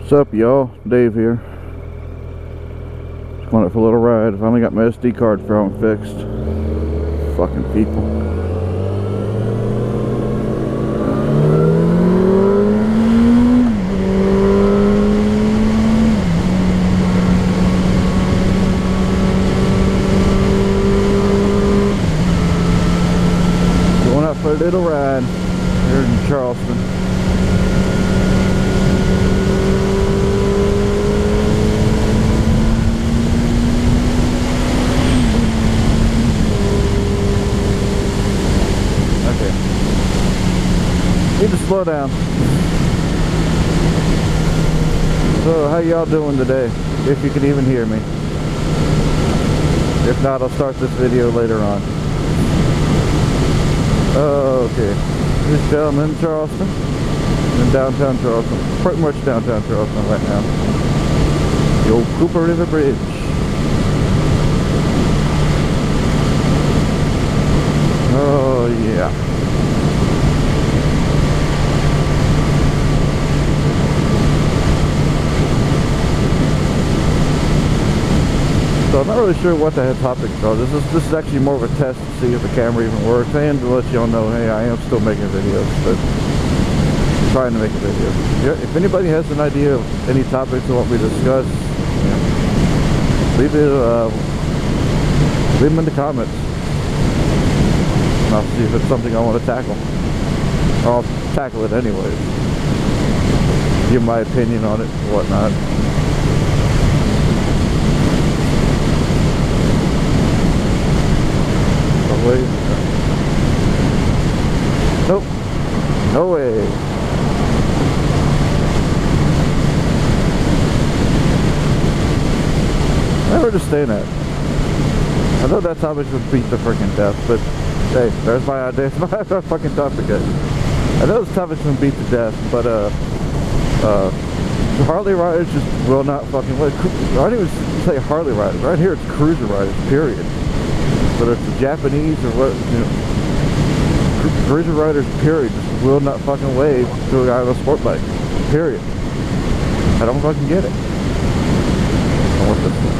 What's up, y'all? Dave here. Just going out for a little ride. Finally got my SD card phone fixed. Fucking people. Going out for a little ride here in Charleston. Need to slow down. So how y'all doing today? If you can even hear me. If not, I'll start this video later on. Okay. Just down in Charleston. In downtown Charleston. Pretty much downtown Charleston right now. The old Cooper River Bridge. Oh yeah. So I'm not really sure what the head topic is. This is actually more of a test to see if the camera even works, and to let y'all know, hey, I am still making videos, but I'm trying to make a video. Yeah, if anybody has an idea of any topics they want me to discuss, leave them in the comments, and I'll see if it's something I want to tackle. Or I'll tackle it anyways. Give my opinion on it and whatnot. Nope. No way. Where would it staying at? I know that topic would beat the freaking death, but hey, there's my idea. It's my fucking topic. I know this topic's gonna beat to death, but Harley riders just will not fucking wait. I don't even say Harley riders. Right here, it's cruiser riders. Period. Whether it's the Japanese or what, you know, cruiser riders, period, just will not fucking wave to a guy on a sport bike. Period. I don't fucking get it. I want this one.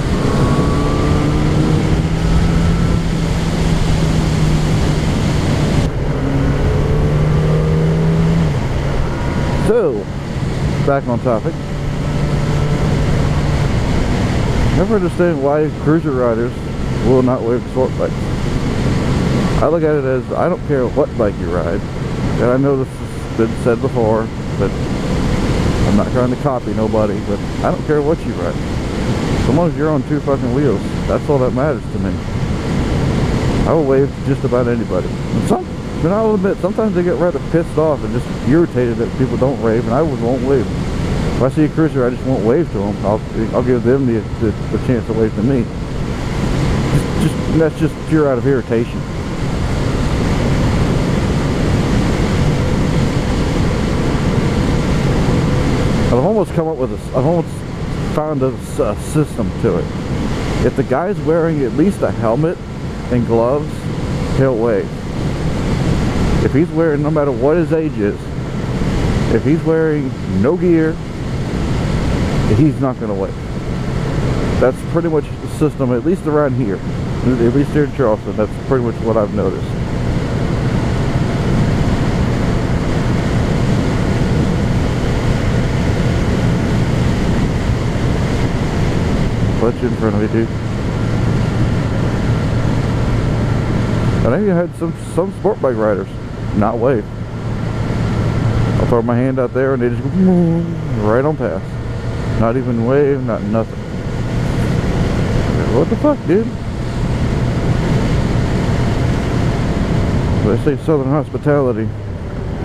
So, back on topic. Never understand why cruiser riders will not wave sport bikes. I look at it as, I don't care what bike you ride, and I know this has been said before, but I'm not trying to copy nobody, but I don't care what you ride. So long as you're on two fucking wheels, that's all that matters to me. I will wave to just about anybody. And I'll admit, sometimes I get rather pissed off and just irritated that people don't wave, and I won't wave. If I see a cruiser, I just won't wave to them. I'll give them the chance to wave to me. That's just pure out of irritation. I've almost found a system to it. If the guy's wearing at least a helmet and gloves, he'll wave. If he's wearing, no matter what his age is, if he's wearing no gear, he's not going to wave. That's pretty much the system, at least around here. At least here in Charleston, that's pretty much what I've noticed. Clutch in front of me, dude. I know you had some sport bike riders not wave. I'll throw my hand out there and they just go right on past. Not even wave, not nothing. What the fuck, dude? They say Southern hospitality,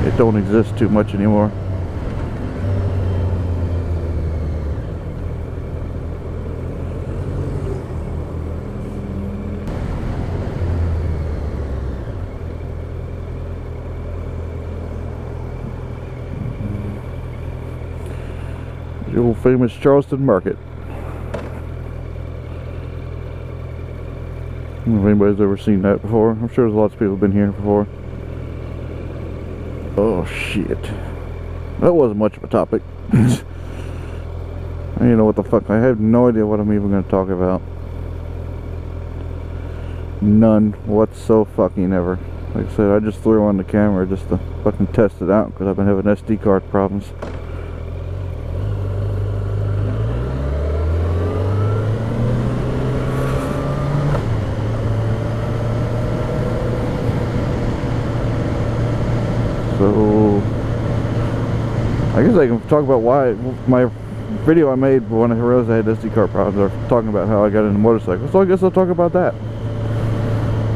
it don't exist too much anymore. The old famous Charleston Market. I don't know if anybody's ever seen that before. I'm sure there's lots of people have been here before. Oh shit. That wasn't much of a topic. You know what the fuck, I have no idea what I'm even going to talk about. None whatso-fucking-ever. Like I said, I just threw on the camera just to fucking test it out because I've been having SD card problems. So I guess I can talk about why my video I made when I realized I had SD card problems, or talking about how I got into motorcycles. So I guess I'll talk about that.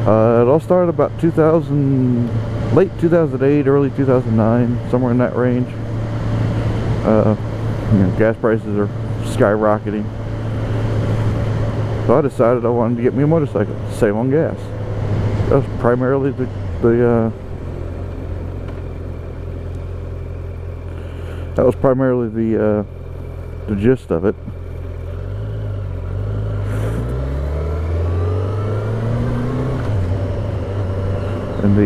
It all started about late 2008, early 2009, somewhere in that range. You know, gas prices are skyrocketing. So I decided I wanted to get me a motorcycle to save on gas. That was primarily the gist of it. And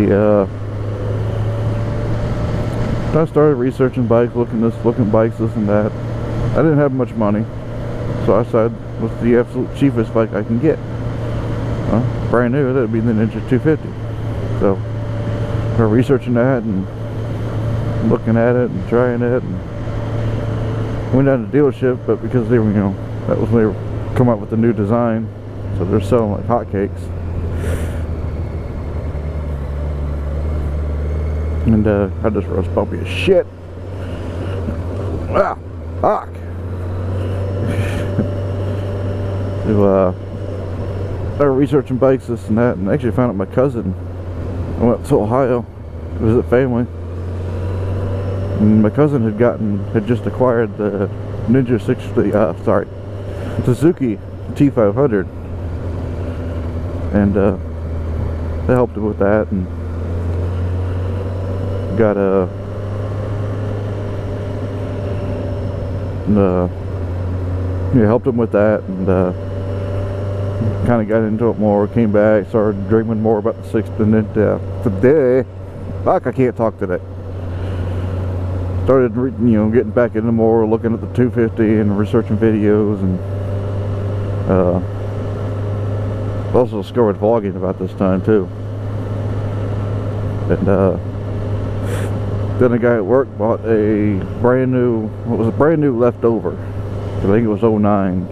I started researching bikes, looking at bikes, this and that. I didn't have much money, so I decided what's the absolute cheapest bike I can get. Brand new, that'd be the Ninja 250. So I started researching that and looking at it and trying it, and went down to the dealership, but because they were, you know, that was when they were coming out with the new design, so they're selling like hotcakes. And I just roast bumpy as shit. Ah, fuck. So started researching bikes, this and that, and I actually found out my cousin. I went to Ohio to visit family, and my cousin had just acquired the Ninja Suzuki T500, and they helped him with that, and got helped him with that, and kind of got into it more. Came back, started dreaming more about the sixth, and then today, fuck, I can't talk today. Started, getting back into more, looking at the 250 and researching videos, and also started vlogging about this time too. And then a guy at work bought a brand new, leftover. I think it was 09.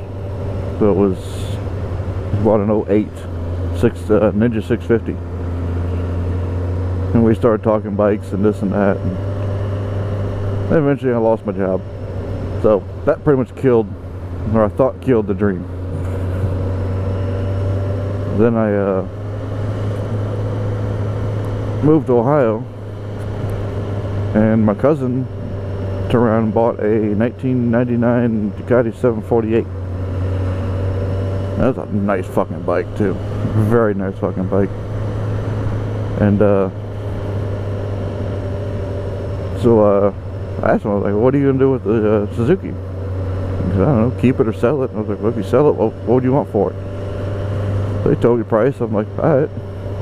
So it was, he bought an 08 Ninja 650. And we started talking bikes and this and that. And then eventually I lost my job. So that pretty much killed, or I thought killed, the dream. Then I moved to Ohio. And my cousin turned around and bought a 1999 Ducati 748. That was a nice fucking bike too. Very nice fucking bike. And so I asked him, I was like, what are you going to do with the Suzuki? He said, I don't know, keep it or sell it. And I was like, well, if you sell it, well, what do you want for it? So they told me the price. I'm like, alright,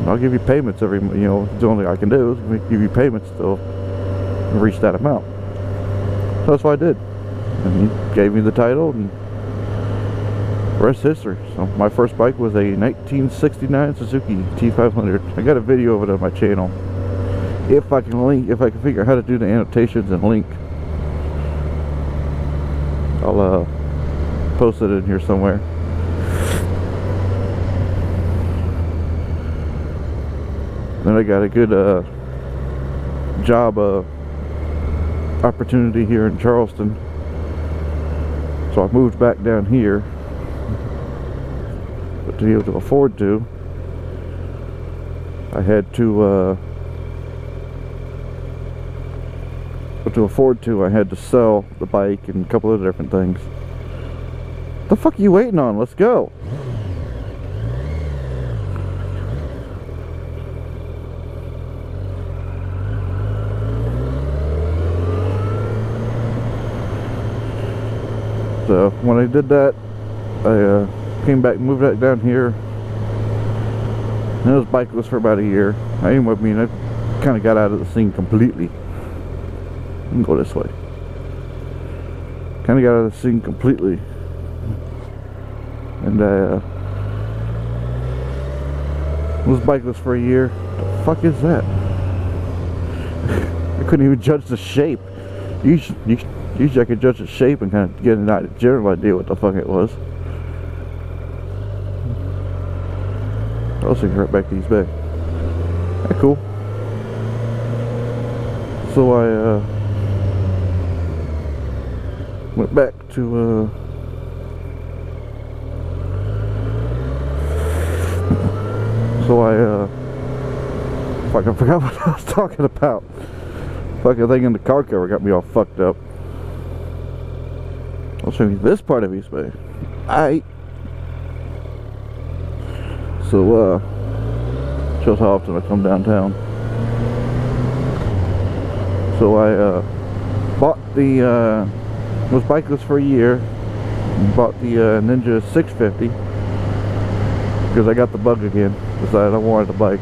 I'll give you payments every, the only thing I can do is give you payments till reach that amount. So that's what I did, and he gave me the title, and the rest is history. So my first bike was a 1969 Suzuki T500. I got a video of it on my channel. If I can figure out how to do the annotations and link, I'll post it in here somewhere. Then I got a good job opportunity here in Charleston, so I moved back down here. But to be able to afford to, I had to I had to sell the bike and a couple of different things. What the fuck are you waiting on? Let's go. So when I did that, I came back, moved back down here, and I was bikeless for about a year. I kind of got out of the scene completely. You can go this way. Kind of got out of the scene completely. And I was bikeless for a year. The fuck is that? I couldn't even judge the shape. Usually I could judge the shape and kind of get a general idea what the fuck it was. I was thinking right back to East Bay. Yeah, cool. So I went back to fucking forgot what I was talking about. Fucking thing in the car cover got me all fucked up. I'll show you this part of East Bay. So shows how often I come downtown. So I bought the was bikeless for a year and bought the Ninja 650 because I got the bug again. Decided I wanted a bike.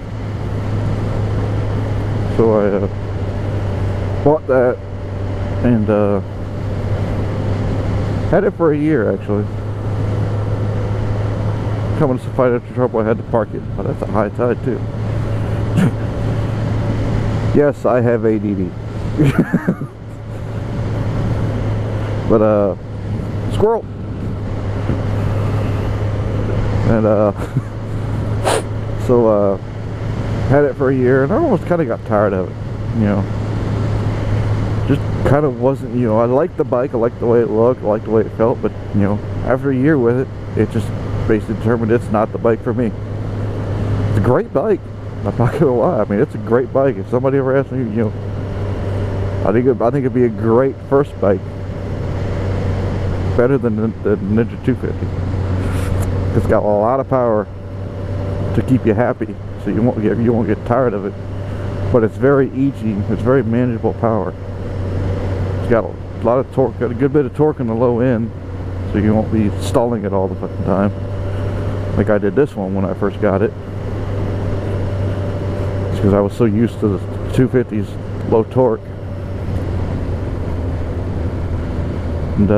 So I bought that and had it for a year actually. Coming to financial trouble, I had to park it. Oh, that's a high tide too. Yes, I have ADD. But squirrel. And so had it for a year and I almost kind of got tired of it, you know. Just kind of wasn't, you know, I liked the bike, I liked the way it looked, I liked the way it felt, but you know, after a year with it, it just basically determined it's not the bike for me. It's a great bike, I'm not gonna lie. I mean, it's a great bike. If somebody ever asked me, you know, I think it'd be a great first bike, better than the Ninja 250. It's got a lot of power to keep you happy, so you won't get tired of it. But it's very easy. It's very manageable power. It's got a lot of torque, got a good bit of torque in the low end, so you won't be stalling it all the fucking time, like I did this one when I first got it. It's because I was so used to the 250's low torque. And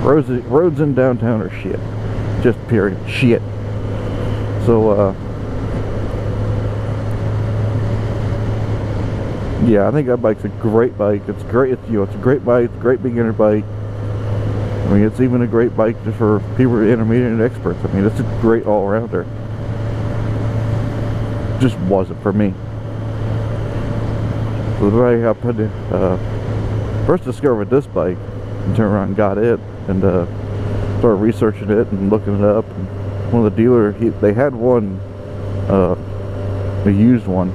roads in downtown are shit. Just period shit. So yeah, I think that bike's a great bike. It's great. It's, you know, it's a great bike. It's a great beginner bike. I mean, it's even a great bike just for people who are intermediate and experts. I mean, it's a great all-rounder. Just wasn't for me. So the way I put it, first discovered this bike and turned around and got it and started researching it and looking it up. And one of the dealers, they had one, a used one.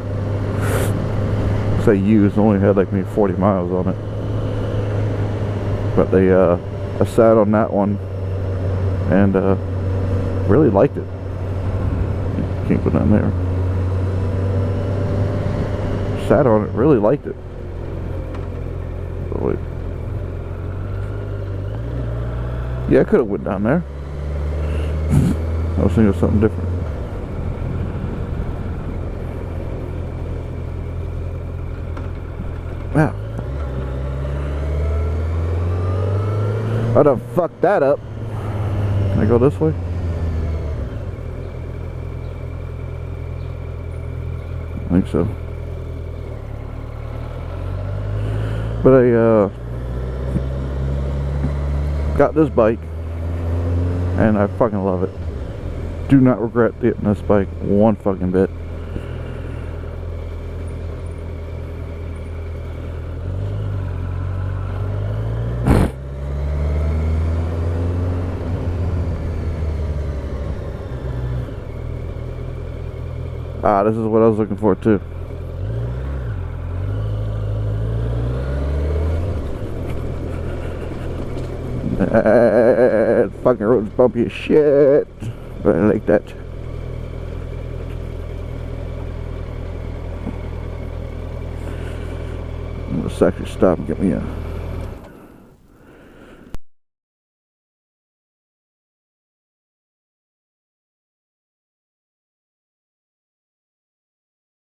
Say used, only had like maybe 40 miles on it. But they, I sat on that one and really liked it. Can't put that in there. Sat on it, really liked it. Oh, wait. Yeah, I could have went down there. I was thinking of something different. Wow. I done fucked that up. Can I go this way? I think so. But I got this bike and I fucking love it. Do not regret getting this bike one fucking bit. Ah, this is what I was looking for too. Fucking road's bumpy as shit, but I like that. I'm gonna actually stop and get me a